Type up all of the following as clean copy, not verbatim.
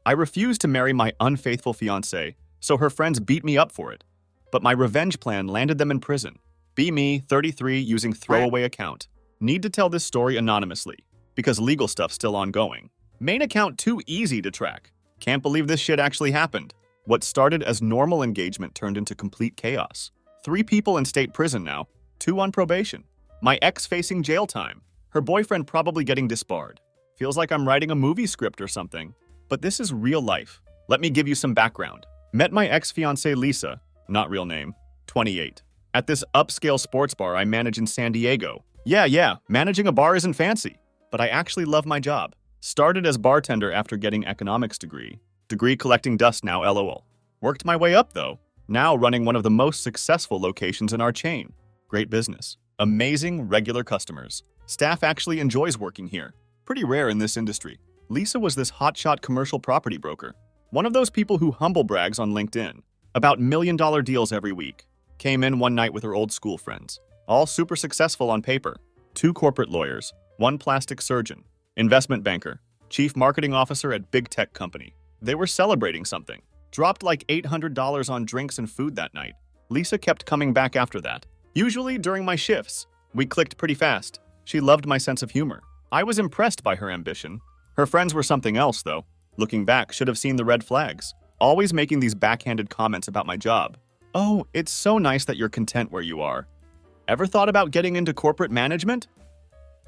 I refused to marry my unfaithful fiancé, so her friends beat me up for it. But my revenge plan landed them in prison. Be me, 33, using throwaway account. Need to tell this story anonymously, because legal stuff's still ongoing. Main account too easy to track. Can't believe this shit actually happened. What started as normal engagement turned into complete chaos. 3 people in state prison now, 2 on probation. My ex facing jail time. Her boyfriend probably getting disbarred. Feels like I'm writing a movie script or something. But this is real life. Let me give you some background. Met my ex-fiancée Lisa, not real name, 28, at this upscale sports bar I manage in San Diego. Yeah, managing a bar isn't fancy, but I actually love my job. Started as bartender after getting economics degree. Degree collecting dust now, lol. Worked my way up though. Now running one of the most successful locations in our chain. Great business. Amazing regular customers. Staff actually enjoys working here. Pretty rare in this industry. Lisa was this hotshot commercial property broker. One of those people who humble brags on LinkedIn about million-dollar deals every week. Came in one night with her old school friends. All super successful on paper. 2 corporate lawyers, 1 plastic surgeon, investment banker, chief marketing officer at big tech company. They were celebrating something. Dropped like $800 on drinks and food that night. Lisa kept coming back after that. Usually during my shifts. We clicked pretty fast. She loved my sense of humor. I was impressed by her ambition. Her friends were something else, though. Looking back, should have seen the red flags. Always making these backhanded comments about my job. Oh, it's so nice that you're content where you are. Ever thought about getting into corporate management?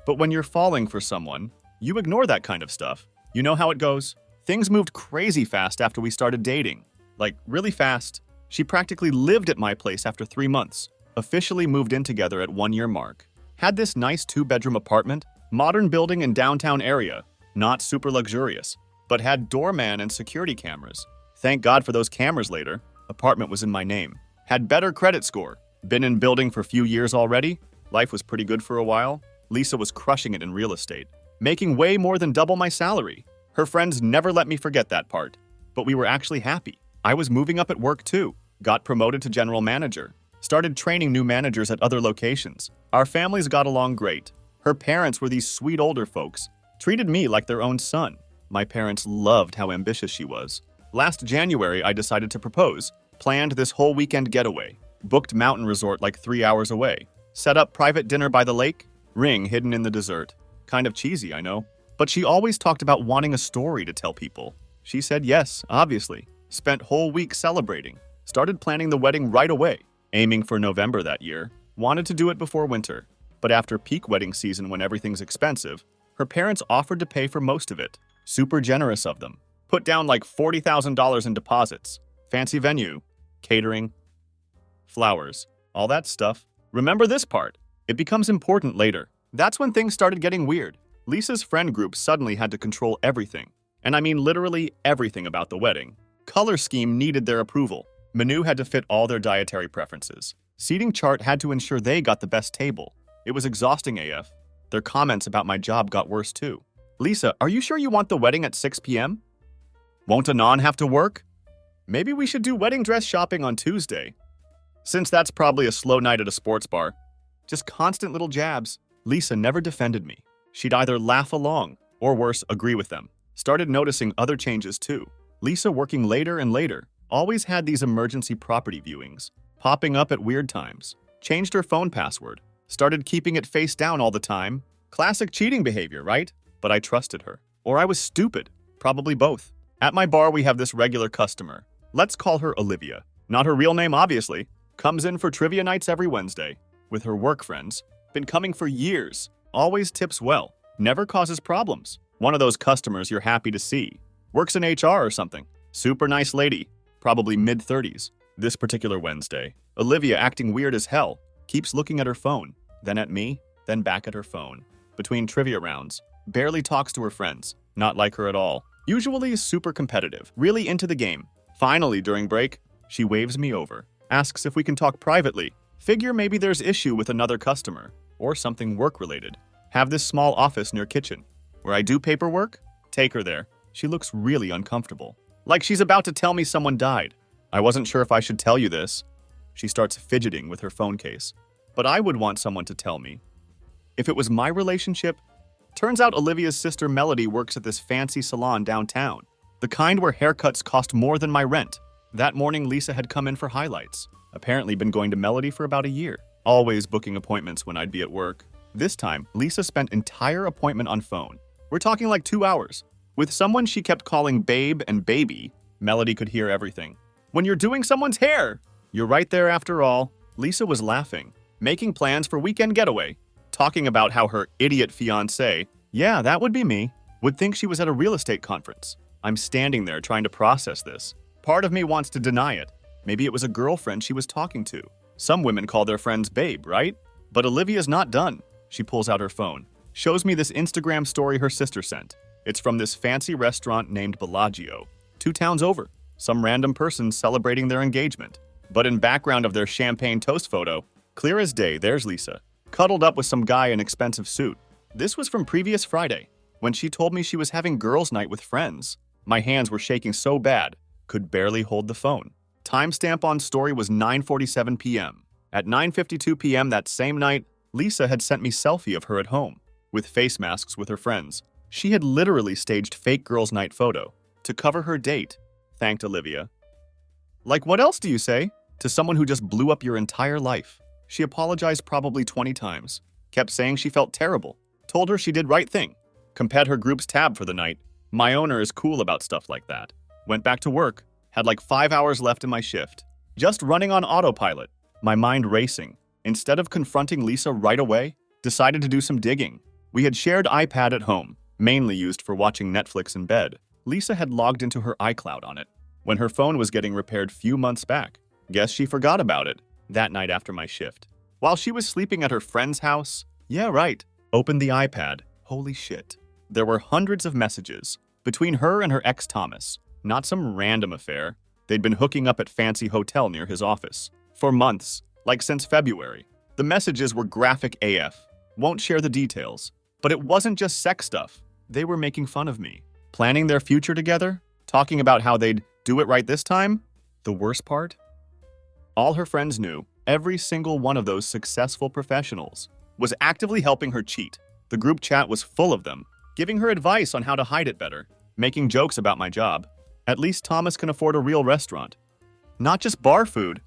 But when you're falling for someone, you ignore that kind of stuff. You know how it goes. Things moved crazy fast after we started dating. Like, really fast. She practically lived at my place after 3 months. Officially moved in together at 1-year mark. Had this nice 2-bedroom apartment, modern building in downtown area. Not super luxurious, but had doorman and security cameras. Thank God for those cameras later. Apartment was in my name. Had better credit score. Been in building for a few years already. Life was pretty good for a while. Lisa was crushing it in real estate. Making way more than double my salary. Her friends never let me forget that part. But we were actually happy. I was moving up at work too. Got promoted to general manager. Started training new managers at other locations. Our families got along great. Her parents were these sweet older folks. Treated me like their own son. My parents loved how ambitious she was. Last January, I decided to propose. Planned this whole weekend getaway. Booked mountain resort like 3 hours away. Set up private dinner by the lake. Ring hidden in the dessert. Kind of cheesy, I know. But she always talked about wanting a story to tell people. She said yes, obviously. Spent whole week celebrating. Started planning the wedding right away. Aiming for November that year. Wanted to do it before winter. But after peak wedding season when everything's expensive, her parents offered to pay for most of it. Super generous of them. Put down like $40,000 in deposits. Fancy venue. Catering. Flowers. All that stuff. Remember this part. It becomes important later. That's when things started getting weird. Lisa's friend group suddenly had to control everything. And I mean literally everything about the wedding. Color scheme needed their approval. Menu had to fit all their dietary preferences. Seating chart had to ensure they got the best table. It was exhausting AF. Their comments about my job got worse too. Lisa, are you sure you want the wedding at 6 p.m.? Won't Anon have to work? Maybe we should do wedding dress shopping on Tuesday. Since that's probably a slow night at a sports bar. Just constant little jabs. Lisa never defended me. She'd either laugh along, or worse, agree with them. Started noticing other changes too. Lisa working later and later. Always had these emergency property viewings. Popping up at weird times. Changed her phone password. Started keeping it face down all the time. Classic cheating behavior, right? But I trusted her. Or I was stupid. Probably both. At my bar, we have this regular customer. Let's call her Olivia. Not her real name, obviously. Comes in for trivia nights every Wednesday. With her work friends. Been coming for years. Always tips well. Never causes problems. One of those customers you're happy to see. Works in HR or something. Super nice lady. Probably mid-30s. This particular Wednesday, Olivia acting weird as hell. Keeps looking at her phone. Then at me. Then back at her phone. Between trivia rounds. Barely talks to her friends. Not like her at all. Usually super competitive. Really into the game. Finally, during break, she waves me over. Asks if we can talk privately. Figure maybe there's issue with another customer. Or something work-related. Have this small office near kitchen. Where I do paperwork? Take her there. She looks really uncomfortable. Like she's about to tell me someone died. I wasn't sure if I should tell you this. She starts fidgeting with her phone case. But I would want someone to tell me. If it was my relationship, turns out Olivia's sister Melody works at this fancy salon downtown. The kind where haircuts cost more than my rent. That morning, Lisa had come in for highlights. Apparently been going to Melody for about a year. Always booking appointments when I'd be at work. This time, Lisa spent entire appointment on phone. We're talking like 2 hours. With someone she kept calling babe and baby, Melody could hear everything. When you're doing someone's hair! You're right there after all. Lisa was laughing, making plans for weekend getaway, talking about how her idiot fiancé, yeah, that would be me, would think she was at a real estate conference. I'm standing there trying to process this. Part of me wants to deny it. Maybe it was a girlfriend she was talking to. Some women call their friends babe, right? But Olivia's not done. She pulls out her phone, shows me this Instagram story her sister sent. It's from this fancy restaurant named Bellagio, 2 towns over. Some random person celebrating their engagement. But in background of their champagne toast photo, clear as day, there's Lisa, cuddled up with some guy in expensive suit. This was from previous Friday, when she told me she was having girls' night with friends. My hands were shaking so bad, could barely hold the phone. Timestamp on story was 9:47 p.m. At 9:52 p.m. that same night, Lisa had sent me selfie of her at home, with face masks with her friends. She had literally staged fake girls' night photo to cover her date, thanked Olivia. Like, what else do you say to someone who just blew up your entire life? She apologized probably 20 times, kept saying she felt terrible, told her she did right thing, compared her group's tab for the night. My owner is cool about stuff like that. Went back to work, had like 5 hours left in my shift, just running on autopilot, my mind racing. Instead of confronting Lisa right away, decided to do some digging. We had shared iPad at home, mainly used for watching Netflix in bed. Lisa had logged into her iCloud on it when her phone was getting repaired few months back. Guess she forgot about it that night after my shift. While she was sleeping at her friend's house, yeah, right, opened the iPad. Holy shit. There were hundreds of messages between her and her ex Thomas. Not some random affair. They'd been hooking up at fancy hotel near his office for months, like since February. The messages were graphic AF. Won't share the details. But it wasn't just sex stuff. They were making fun of me. Planning their future together? Talking about how they'd do it right this time? The worst part? All her friends knew, every single one of those successful professionals was actively helping her cheat. The group chat was full of them, giving her advice on how to hide it better, making jokes about my job. At least Thomas can afford a real restaurant. Not just bar food.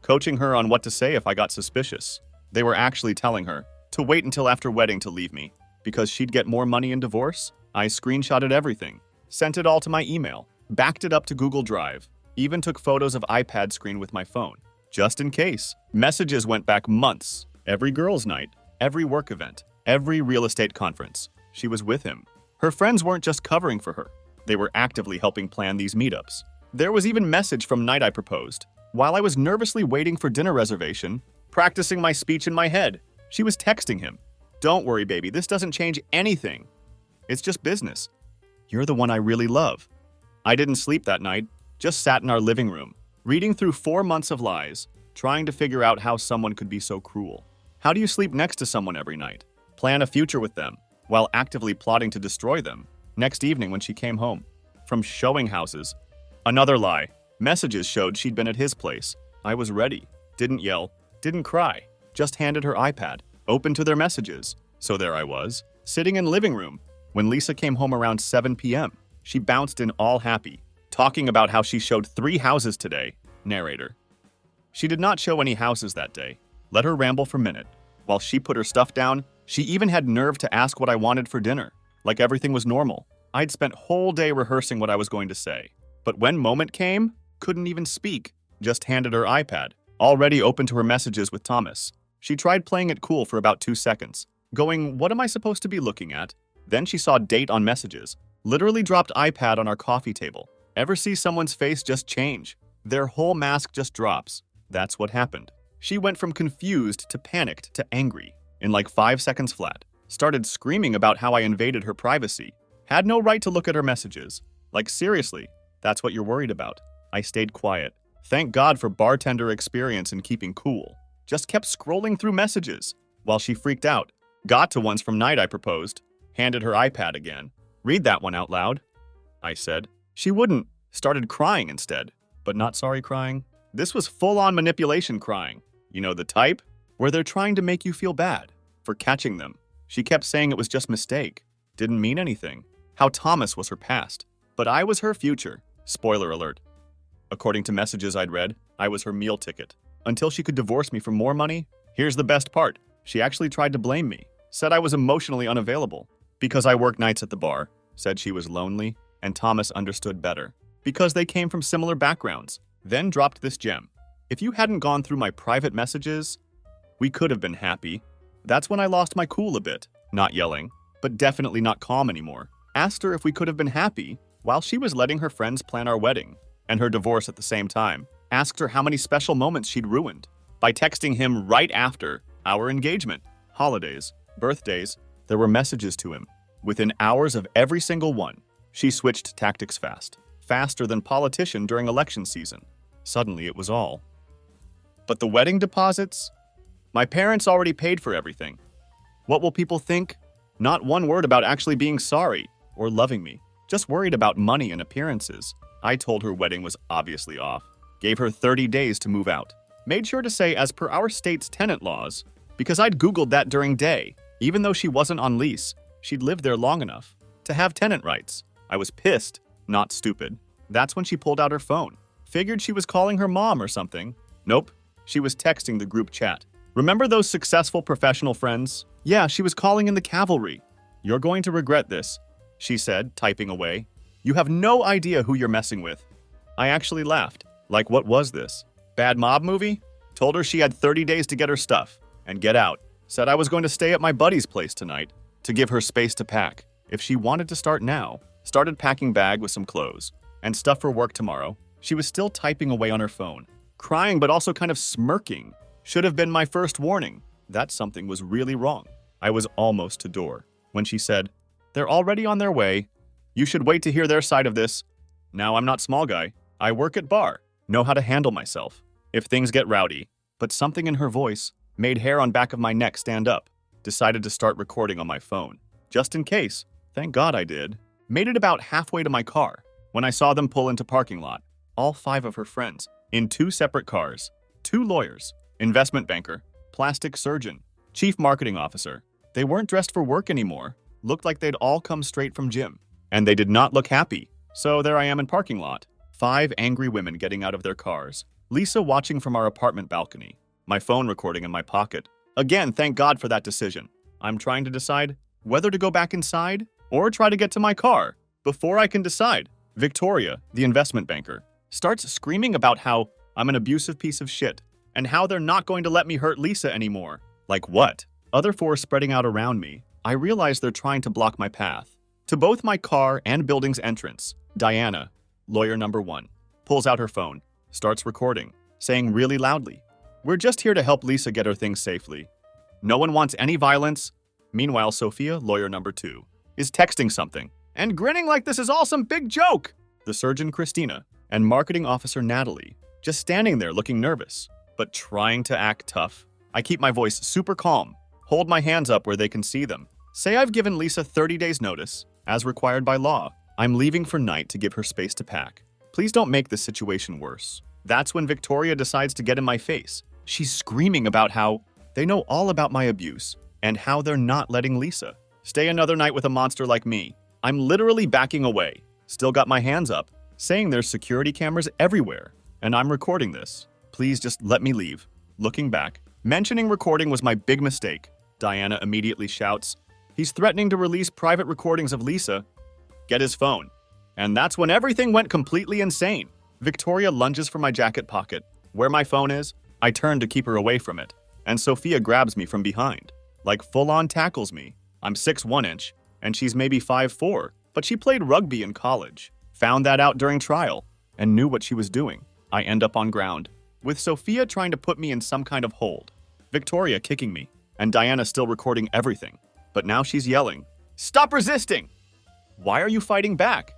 Coaching her on what to say if I got suspicious. They were actually telling her to wait until after wedding to leave me, because she'd get more money in divorce. I screenshotted everything, sent it all to my email, backed it up to Google Drive, even took photos of iPad screen with my phone, just in case. Messages went back months. Every girls' night, every work event, every real estate conference. She was with him. Her friends weren't just covering for her. They were actively helping plan these meetups. There was even message from night I proposed. While I was nervously waiting for dinner reservation, practicing my speech in my head, she was texting him. Don't worry, baby, this doesn't change anything. It's just business. You're the one I really love. I didn't sleep that night, just sat in our living room, reading through 4 months of lies, trying to figure out how someone could be so cruel. How do you sleep next to someone every night? Plan a future with them, while actively plotting to destroy them. Next evening when she came home, from showing houses. Another lie. Messages showed she'd been at his place. I was ready. Didn't yell, didn't cry, just handed her iPad, open to their messages. So there I was, sitting in living room. When Lisa came home around 7 p.m., she bounced in all happy, talking about how she showed 3 houses today. Narrator. She did not show any houses that day. Let her ramble for a minute. While she put her stuff down, she even had nerve to ask what I wanted for dinner, like everything was normal. I'd spent whole day rehearsing what I was going to say. But when moment came, couldn't even speak. Just handed her iPad, already open to her messages with Thomas. She tried playing it cool for about 2 seconds, going, what am I supposed to be looking at? Then she saw date on messages, literally dropped iPad on our coffee table. Ever see someone's face just change? Their whole mask just drops. That's what happened. She went from confused to panicked to angry in like 5 seconds flat. Started screaming about how I invaded her privacy. Had no right to look at her messages. Like seriously, that's what you're worried about. I stayed quiet. Thank God for bartender experience in keeping cool. Just kept scrolling through messages while she freaked out. Got to ones from night I proposed. Handed her iPad again. Read that one out loud, I said. She wouldn't. Started crying instead. But not sorry crying. This was full-on manipulation crying. You know the type? Where they're trying to make you feel bad for catching them. She kept saying it was just mistake. Didn't mean anything. How Thomas was her past. But I was her future. Spoiler alert. According to messages I'd read, I was her meal ticket. Until she could divorce me for more money? Here's the best part. She actually tried to blame me. Said I was emotionally unavailable. Because I work nights at the bar. Said she was lonely. And Thomas understood better. Because they came from similar backgrounds. Then dropped this gem. If you hadn't gone through my private messages, we could have been happy. That's when I lost my cool a bit. Not yelling, but definitely not calm anymore. Asked her if we could have been happy while she was letting her friends plan our wedding and her divorce at the same time. Asked her how many special moments she'd ruined by texting him right after our engagement. Holidays, birthdays, there were messages to him. Within hours of every single one, she switched tactics fast. Faster than politician during election season. Suddenly it was all. But the wedding deposits? My parents already paid for everything. What will people think? Not one word about actually being sorry or loving me. Just worried about money and appearances. I told her wedding was obviously off. Gave her 30 days to move out. Made sure to say as per our state's tenant laws, because I'd Googled that during day. Even though she wasn't on lease, she'd lived there long enough to have tenant rights. I was pissed, not stupid. That's when she pulled out her phone. Figured she was calling her mom or something. Nope, she was texting the group chat. Remember those successful professional friends? Yeah, she was calling in the cavalry. You're going to regret this, she said, typing away. You have no idea who you're messing with. I actually laughed. Like, what was this? Bad mob movie? Told her she had 30 days to get her stuff and get out. Said I was going to stay at my buddy's place tonight to give her space to pack. If she wanted to start now, started packing bag with some clothes and stuff for work tomorrow. She was still typing away on her phone, crying but also kind of smirking. Should have been my first warning that something was really wrong. I was almost to door when she said, they're already on their way. You should wait to hear their side of this. Now I'm not small guy. I work at bar. Know how to handle myself if things get rowdy. But something in her voice made hair on back of my neck stand up. Decided to start recording on my phone. Just in case. Thank God I did. Made it about halfway to my car when I saw them pull into parking lot. All 5 of her friends in 2 separate cars. 2 lawyers, investment banker, plastic surgeon, chief marketing officer. They weren't dressed for work anymore. Looked like they'd all come straight from gym. And they did not look happy. So there I am in parking lot. 5 angry women getting out of their cars. Lisa watching from our apartment balcony. My phone recording in my pocket. Again, thank God for that decision. I'm trying to decide whether to go back inside or try to get to my car. Before I can decide, Victoria, the investment banker, starts screaming about how I'm an abusive piece of shit and how they're not going to let me hurt Lisa anymore. Like what? Other 4 spreading out around me. I realize they're trying to block my path to both my car and building's entrance. Diana, lawyer number 1, pulls out her phone, starts recording, saying really loudly, we're just here to help Lisa get her things safely. No one wants any violence. Meanwhile, Sophia, lawyer number 2, is texting something and grinning like this is all some big joke. The surgeon, Christina, and marketing officer, Natalie, just standing there looking nervous, but trying to act tough. I keep my voice super calm, hold my hands up where they can see them. Say I've given Lisa 30 days notice, as required by law. I'm leaving for night to give her space to pack. Please don't make this situation worse. That's when Victoria decides to get in my face. She's screaming about how they know all about my abuse and how they're not letting Lisa stay another night with a monster like me. I'm literally backing away, still got my hands up, saying there's security cameras everywhere, and I'm recording this. Please just let me leave. Looking back, mentioning recording was my big mistake. Diana immediately shouts, he's threatening to release private recordings of Lisa. Get his phone. And that's when everything went completely insane. Victoria lunges for my jacket pocket. Where my phone is, I turn to keep her away from it. And Sophia grabs me from behind. Like full-on tackles me. I'm 6'1" inch, and she's maybe 5'4", but she played rugby in college. Found that out during trial, and knew what she was doing. I end up on ground, with Sophia trying to put me in some kind of hold. Victoria kicking me, and Diana still recording everything. But now she's yelling, stop resisting! Why are you fighting back?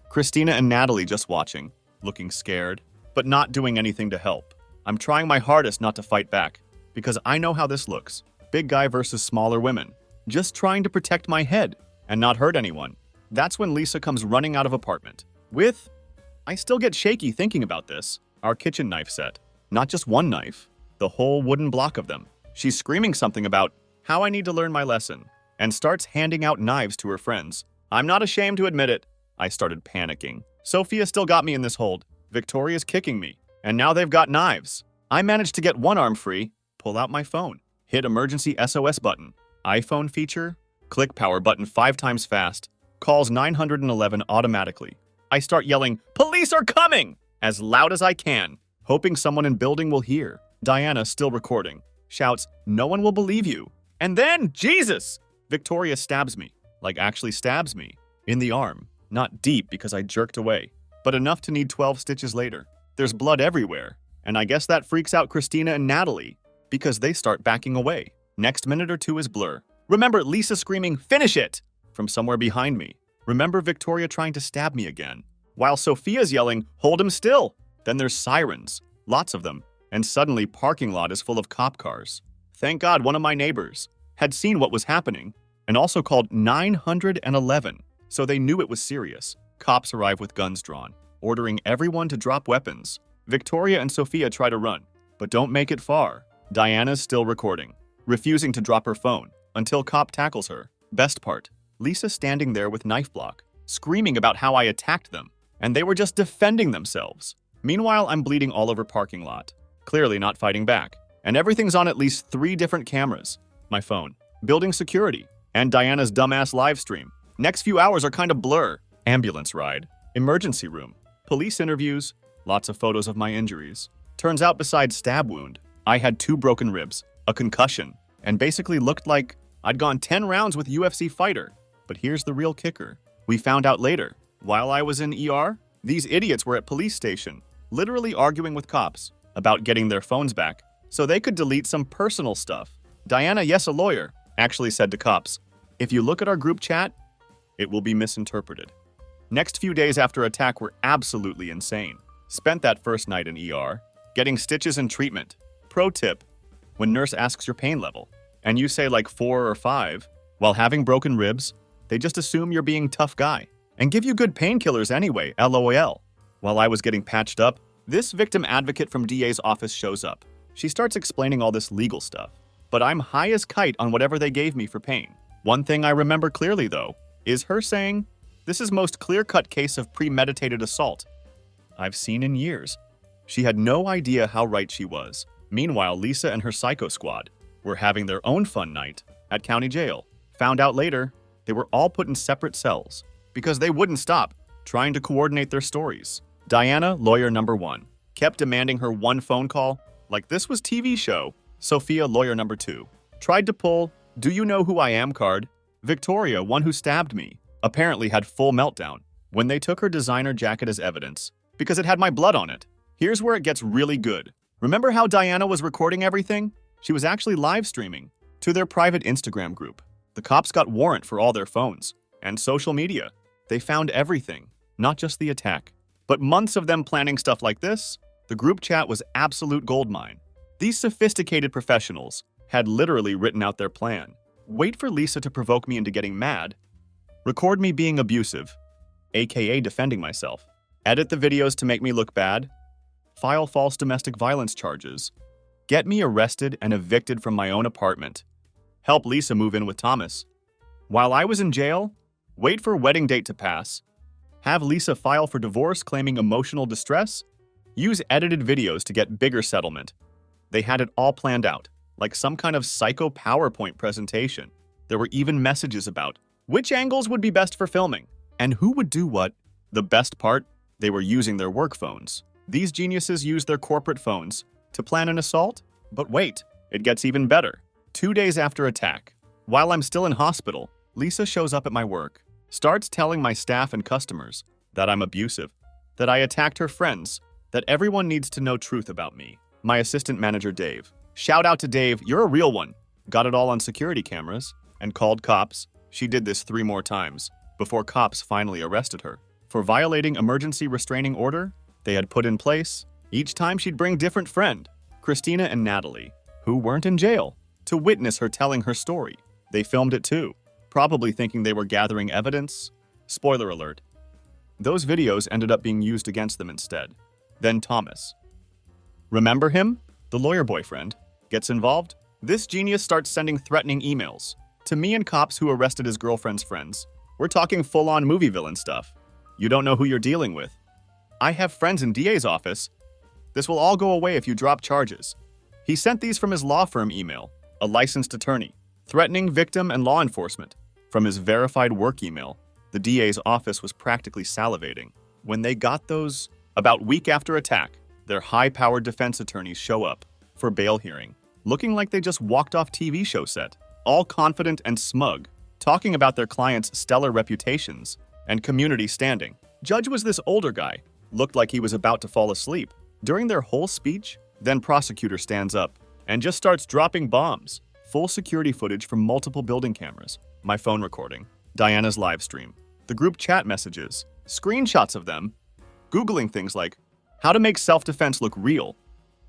Christina and Natalie just watching, looking scared, but not doing anything to help. I'm trying my hardest not to fight back, because I know how this looks. Big guy versus smaller women. Just trying to protect my head and not hurt anyone. That's when Lisa comes running out of apartment. With, I still get shaky thinking about this, our kitchen knife set. Not just one knife, the whole wooden block of them. She's screaming something about how I need to learn my lesson, and starts handing out knives to her friends. I'm not ashamed to admit it. I started panicking. Sophia still got me in this hold. Victoria's kicking me. And now they've got knives. I managed to get one arm free, pull out my phone, hit emergency SOS button, iPhone feature, click power button 5 times fast, calls 911 automatically. I start yelling, "Police are coming!" as loud as I can, hoping someone in building will hear. Diana, still recording, shouts, "No one will believe you." And then, Jesus! Victoria stabs me, like actually stabs me, in the arm. Not deep because I jerked away, but enough to need 12 stitches later. There's blood everywhere, and I guess that freaks out Christina and Natalie, because they start backing away. Next minute or two is blur. Remember Lisa screaming, "Finish it!" from somewhere behind me. Remember Victoria trying to stab me again, while Sophia's yelling, "Hold him still!" Then there's sirens, lots of them, and suddenly parking lot is full of cop cars. Thank God one of my neighbors had seen what was happening and also called 911, so they knew it was serious. Cops arrive with guns drawn, ordering everyone to drop weapons. Victoria and Sophia try to run, but don't make it far. Diana's still recording, refusing to drop her phone until cop tackles her. Best part, Lisa standing there with knife block, screaming about how I attacked them, and they were just defending themselves. Meanwhile, I'm bleeding all over parking lot, clearly not fighting back. And everything's on at least 3 different cameras. My phone, building security, and Diana's dumbass live stream. Next few hours are kind of blur. Ambulance ride, emergency room, police interviews, lots of photos of my injuries. Turns out besides stab wound, I had 2 broken ribs, a concussion, and basically looked like I'd gone 10 rounds with UFC fighter. But here's the real kicker. We found out later, while I was in ER, these idiots were at police station, literally arguing with cops about getting their phones back so they could delete some personal stuff. Diana, yes, a lawyer, actually said to cops, "If you look at our group chat, it will be misinterpreted." Next few days after attack were absolutely insane. Spent that first night in ER, getting stitches and treatment. Pro tip, when nurse asks your pain level, and you say like 4 or 5, while having broken ribs, they just assume you're being tough guy and give you good painkillers anyway, LOL. While I was getting patched up, this victim advocate from DA's office shows up. She starts explaining all this legal stuff, but I'm high as kite on whatever they gave me for pain. One thing I remember clearly, though, is her saying, "This is most clear-cut case of premeditated assault I've seen in years." She had no idea how right she was. Meanwhile, Lisa and her psycho squad were having their own fun night at county jail. Found out later, they were all put in separate cells because they wouldn't stop trying to coordinate their stories. Diana, lawyer number 1, kept demanding her one phone call like this was TV show. Sophia, lawyer number 2, tried to pull "Do you know who I am" card. Victoria, one who stabbed me, apparently had full meltdown when they took her designer jacket as evidence because it had my blood on it. Here's where it gets really good. Remember how Diana was recording everything? She was actually live streaming to their private Instagram group. The cops got warrant for all their phones and social media. They found everything, not just the attack. But months of them planning stuff like this, the group chat was absolute goldmine. These sophisticated professionals had literally written out their plan. Wait for Lisa to provoke me into getting mad. Record me being abusive, aka defending myself. Edit the videos to make me look bad. File false domestic violence charges. Get me arrested and evicted from my own apartment. Help Lisa move in with Thomas. While I was in jail, wait for wedding date to pass. Have Lisa file for divorce claiming emotional distress. Use edited videos to get bigger settlement. They had it all planned out, like some kind of psycho PowerPoint presentation. There were even messages about which angles would be best for filming and who would do what. The best part, they were using their work phones. These geniuses used their corporate phones to plan an assault? But wait, it gets even better. 2 days after attack, while I'm still in hospital, Lisa shows up at my work, starts telling my staff and customers that I'm abusive, that I attacked her friends, that everyone needs to know truth about me. My assistant manager, Dave. Shout out to Dave, you're a real one. Got it all on security cameras and called cops. She did this 3 more times before cops finally arrested her for violating emergency restraining order they had put in place. Each time she'd bring different friend, Christina and Natalie, who weren't in jail, to witness her telling her story. They filmed it too, probably thinking they were gathering evidence. Spoiler alert. Those videos ended up being used against them instead. Then Thomas. Remember him? The lawyer boyfriend gets involved. This genius starts sending threatening emails to me and cops who arrested his girlfriend's friends. We're talking full-on movie villain stuff. You don't know who you're dealing with. I have friends in DA's office. This will all go away if you drop charges. He sent these from his law firm email, a licensed attorney, threatening victim and law enforcement. From his verified work email, the DA's office was practically salivating. When they got those, about a week after attack, their high-powered defense attorneys show up for bail hearing, looking like they just walked off TV show set, all confident and smug, talking about their clients' stellar reputations and community standing. Judge was this older guy, looked like he was about to fall asleep. During their whole speech, then prosecutor stands up and just starts dropping bombs. Full security footage from multiple building cameras, my phone recording, Diana's live stream, the group chat messages, screenshots of them, Googling things like, how to make self-defense look real,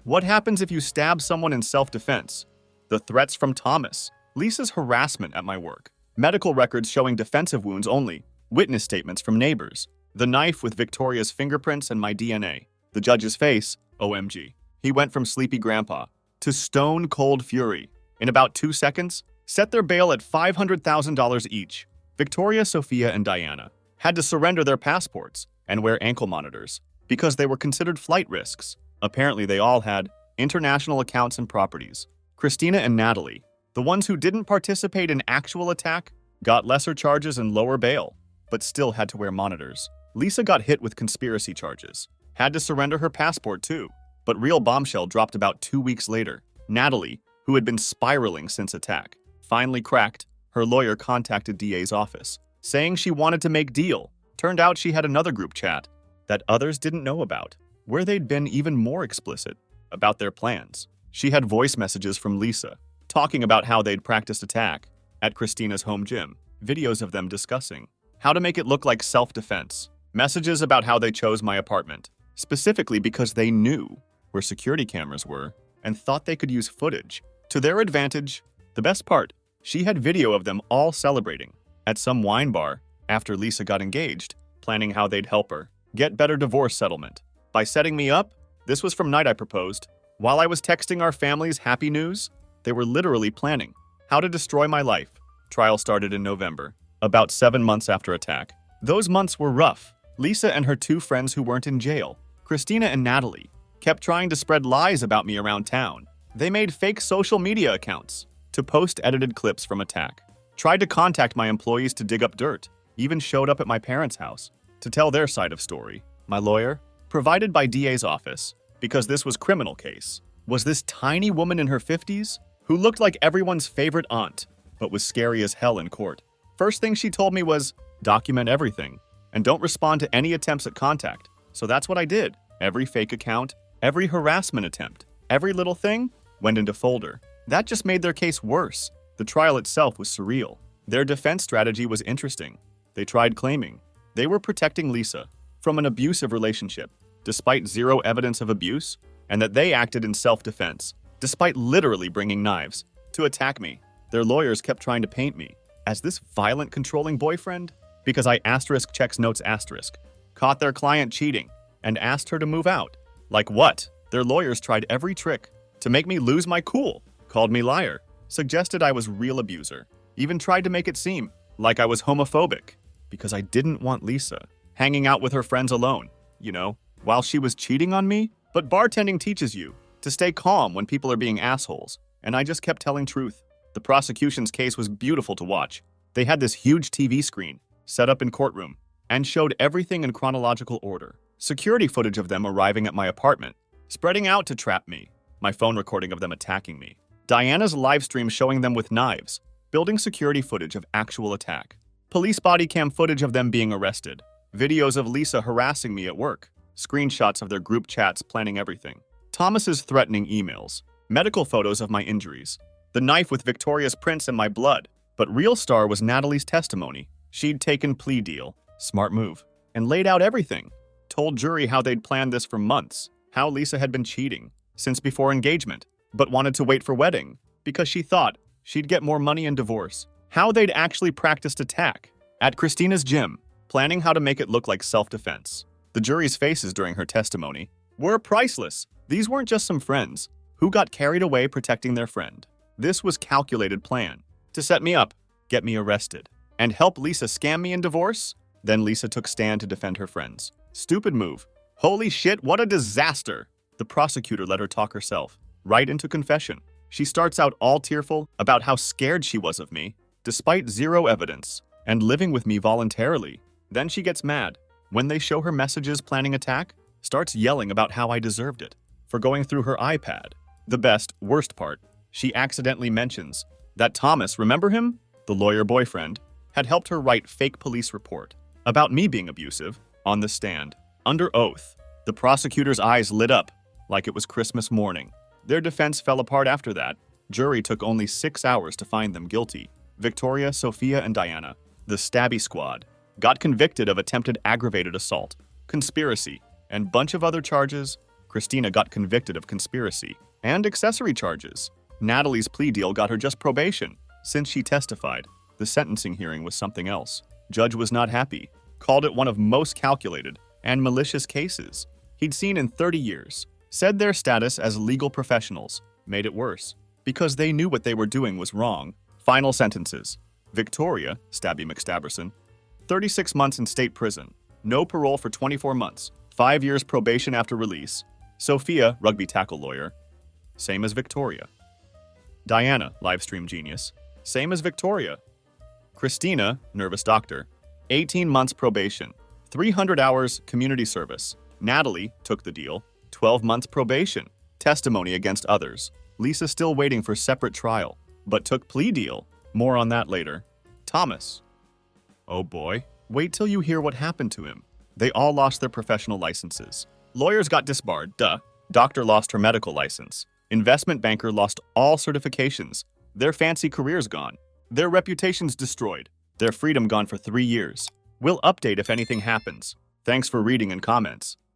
what happens if you stab someone in self-defense, the threats from Thomas, Lisa's harassment at my work, medical records showing defensive wounds only, witness statements from neighbors, the knife with Victoria's fingerprints and my DNA, the judge's face, OMG. He went from sleepy grandpa to stone-cold fury. In about 2 seconds, set their bail at $500,000 each. Victoria, Sophia, and Diana had to surrender their passports and wear ankle monitors because they were considered flight risks. Apparently, they all had international accounts and properties. Christina and Natalie, the ones who didn't participate in actual attack, got lesser charges and lower bail, but still had to wear monitors. Lisa got hit with conspiracy charges, had to surrender her passport too, but real bombshell dropped about 2 weeks later. Natalie, who had been spiraling since attack, finally cracked. Her lawyer contacted DA's office, saying she wanted to make deal. Turned out she had another group chat that others didn't know about, where they'd been even more explicit about their plans. She had voice messages from Lisa, talking about how they'd practiced attack at Christina's home gym, videos of them discussing how to make it look like self-defense, messages about how they chose my apartment, specifically because they knew where security cameras were and thought they could use footage to their advantage. The best part, she had video of them all celebrating at some wine bar after Lisa got engaged, planning how they'd help her get better divorce settlement. By setting me up, this was from night I proposed. While I was texting our families happy news, they were literally planning how to destroy my life. Trial started in November, about 7 months after attack. Those months were rough. Lisa and her 2 friends who weren't in jail, Christina and Natalie, kept trying to spread lies about me around town. They made fake social media accounts to post edited clips from attack, tried to contact my employees to dig up dirt, even showed up at my parents' house to tell their side of story. My lawyer, provided by DA's office, because this was criminal case, was this tiny woman in her 50s who looked like everyone's favorite aunt, but was scary as hell in court. First thing she told me was, document everything, and don't respond to any attempts at contact. So that's what I did. Every fake account, every harassment attempt, every little thing went into folder. That just made their case worse. The trial itself was surreal. Their defense strategy was interesting. They tried claiming they were protecting Lisa from an abusive relationship, despite zero evidence of abuse, and that they acted in self-defense, despite literally bringing knives to attack me. Their lawyers kept trying to paint me as this violent, controlling boyfriend because I *checks notes *, caught their client cheating and asked her to move out. Like what? Their lawyers tried every trick to make me lose my cool, called me liar, suggested I was real abuser, even tried to make it seem like I was homophobic because I didn't want Lisa hanging out with her friends alone, while she was cheating on me. But bartending teaches you to stay calm when people are being assholes, and I just kept telling truth. The prosecution's case was beautiful to watch. They had this huge TV screen set up in courtroom and showed everything in chronological order. Security footage of them arriving at my apartment, spreading out to trap me, my phone recording of them attacking me, Diana's live stream showing them with knives, building security footage of actual attack, police body cam footage of them being arrested, videos of Lisa harassing me at work, screenshots of their group chats planning everything, Thomas's threatening emails, medical photos of my injuries, the knife with Victoria's prints in my blood. But real star was Natalie's testimony. She'd taken plea deal, smart move, and laid out everything. Told jury how they'd planned this for months, how Lisa had been cheating since before engagement, but wanted to wait for wedding because she thought she'd get more money in divorce. How they'd actually practiced attack at Christina's gym, planning how to make it look like self-defense. The jury's faces during her testimony were priceless. These weren't just some friends who got carried away protecting their friend. This was calculated plan to set me up, get me arrested, and help Lisa scam me in divorce. Then Lisa took stand to defend her friends. Stupid move. Holy shit, what a disaster! The prosecutor let her talk herself, right into confession. She starts out all tearful about how scared she was of me, despite zero evidence, and living with me voluntarily. Then she gets mad. When they show her messages planning attack, starts yelling about how I deserved it for going through her iPad. The worst part, she accidentally mentions that Thomas, remember him? The lawyer boyfriend, had helped her write fake police report about me being abusive on the stand. Under oath, the prosecutor's eyes lit up like it was Christmas morning. Their defense fell apart after that. Jury took only 6 hours to find them guilty. Victoria, Sophia, and Diana, the Stabby Squad, got convicted of attempted aggravated assault, conspiracy, and bunch of other charges. Christina got convicted of conspiracy and accessory charges. Natalie's plea deal got her just probation. Since she testified, the sentencing hearing was something else. Judge was not happy, called it one of most calculated and malicious cases he'd seen in 30 years. Said their status as legal professionals made it worse because they knew what they were doing was wrong. Final sentences. Victoria, Stabby McStabberson, 36 months in state prison, no parole for 24 months, 5 years probation after release. Sophia, rugby tackle lawyer, same as Victoria. Diana, livestream genius, same as Victoria. Christina, nervous doctor, 18 months probation, 300 hours community service. Natalie took the deal, 12 months probation, testimony against others. Lisa still waiting for separate trial, but took plea deal. More on that later. Thomas. Oh boy, wait till you hear what happened to him. They all lost their professional licenses. Lawyers got disbarred, duh. Doctor lost her medical license. Investment banker lost all certifications. Their fancy careers gone. Their reputations destroyed. Their freedom gone for 3 years. We'll update if anything happens. Thanks for reading and comments.